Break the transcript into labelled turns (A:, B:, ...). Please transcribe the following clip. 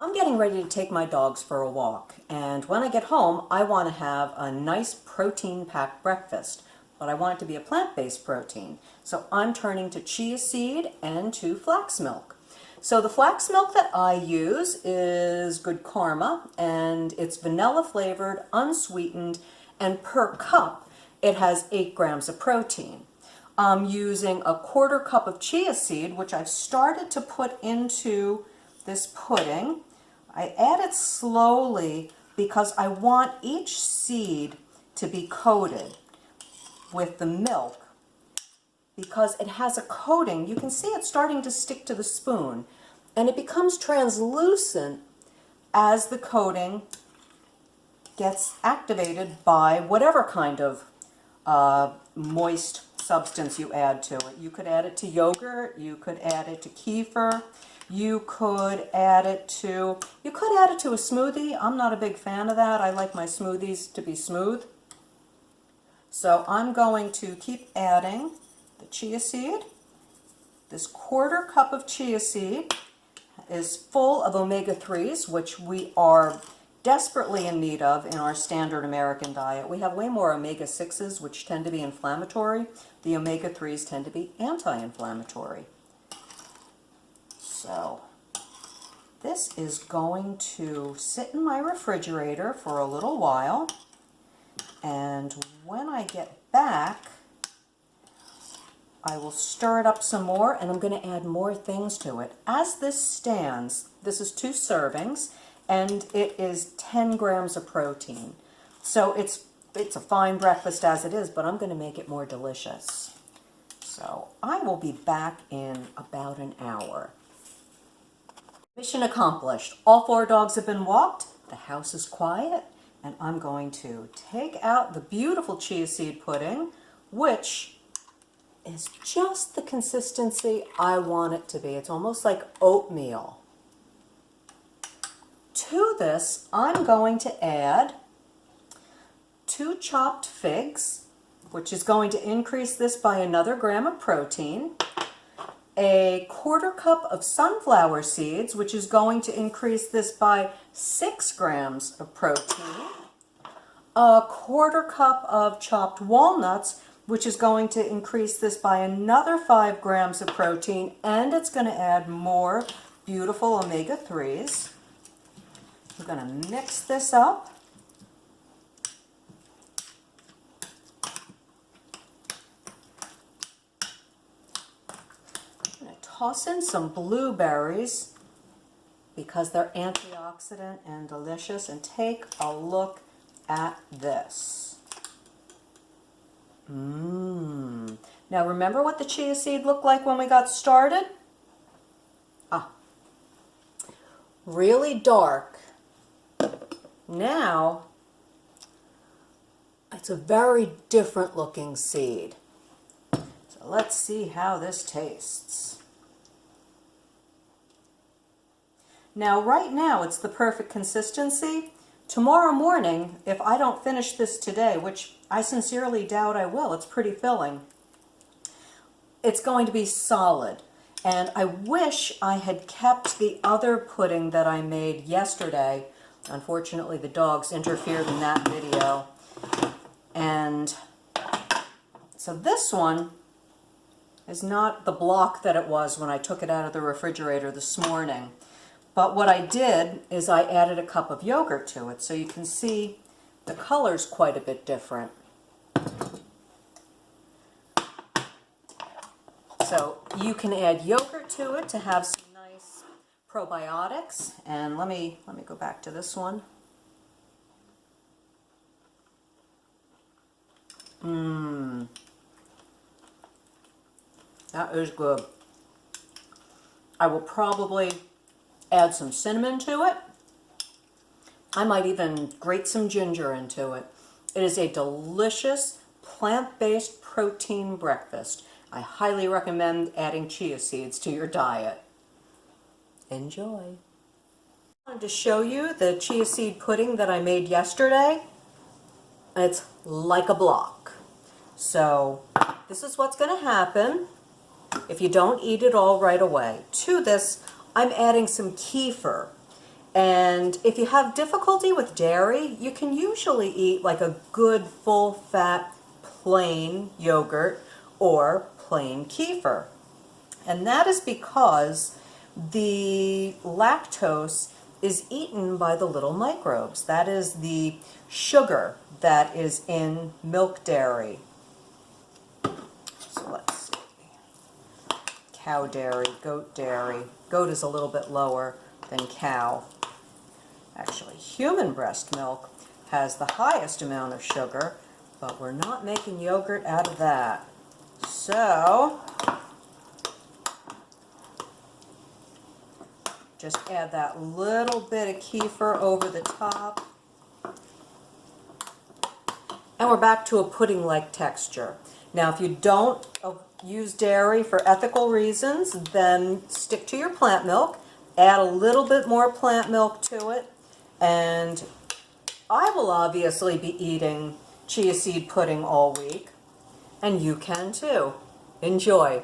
A: I'm getting ready to take my dogs for a walk, and when I get home, I want to have a nice protein-packed breakfast, but I want it to be a plant-based protein. So I'm turning to chia seed and to flax milk. So the flax milk that I use is Good Karma, and it's vanilla flavored, unsweetened, and per cup it has 8 grams of protein. I'm using a quarter cup of chia seed, which I've started to put into this pudding. I add it slowly because I want each seed to be coated with the milk because it has a coating. You can see it starting to stick to the spoon, and it becomes translucent as the coating gets activated by whatever kind of moist substance you add to it. You could add it to yogurt, you could add it to kefir, you could add it to a smoothie. I'm not a big fan of that. I like my smoothies to be smooth. So I'm going to keep adding the chia seed. This quarter cup of chia seed is full of omega-3s, which we are desperately in need of in our standard American diet. We have way more omega-6s, which tend to be inflammatory. The omega-3s tend to be anti-inflammatory. So this is going to sit in my refrigerator for a little while, and when I get back, I will stir it up some more, and I'm going to add more things to it. As this stands, this is 2 servings, and it is 10 grams of protein. So it's a fine breakfast as it is, but I'm going to make it more delicious. So I will be back in about an hour. Mission accomplished. All 4 dogs have been walked, the house is quiet, and I'm going to take out the beautiful chia seed pudding, which is just the consistency I want it to be. It's almost like oatmeal. To this, I'm going to add 2 chopped figs, which is going to increase this by another gram of protein, a quarter cup of sunflower seeds, which is going to increase this by 6 grams of protein, a quarter cup of chopped walnuts, which is going to increase this by another 5 grams of protein, and it's going to add more beautiful omega-3s. We're going to mix this up. I'm going to toss in some blueberries because they're antioxidant and delicious, and take a look at this. Now remember what the chia seed looked like when we got started? Really dark. Now it's a very different looking seed. So let's see how this tastes. Now right now it's the perfect consistency. Tomorrow morning, if I don't finish this today, which I sincerely doubt I will, it's pretty filling, it's going to be solid. And I wish I had kept the other pudding that I made yesterday. Unfortunately, the dogs interfered in that video. And so this one is not the block that it was when I took it out of the refrigerator this morning. But what I did is I added a cup of yogurt to it, so you can see the color's quite a bit different. So you can add yogurt to it to have some nice probiotics. And let me go back to this one. That is good. I will probably add some cinnamon to it. I might even grate some ginger into it. It is a delicious plant-based protein breakfast. I highly recommend adding chia seeds to your diet. Enjoy. I wanted to show you the chia seed pudding that I made yesterday. It's like a block. So this is what's going to happen if you don't eat it all right away. To this, I'm adding some kefir. And if you have difficulty with dairy, you can usually eat like a good full-fat plain yogurt or plain kefir. And that is because the lactose is eaten by the little microbes. That is the sugar that is in milk dairy. So let's see. Cow dairy, goat dairy. Goat is a little bit lower than cow. Actually, human breast milk has the highest amount of sugar, but we're not making yogurt out of that. So, just add that little bit of kefir over the top. And we're back to a pudding-like texture. Now, if you don't use dairy for ethical reasons, then stick to your plant milk. Add a little bit more plant milk to it. And I will obviously be eating chia seed pudding all week. And you can too. Enjoy.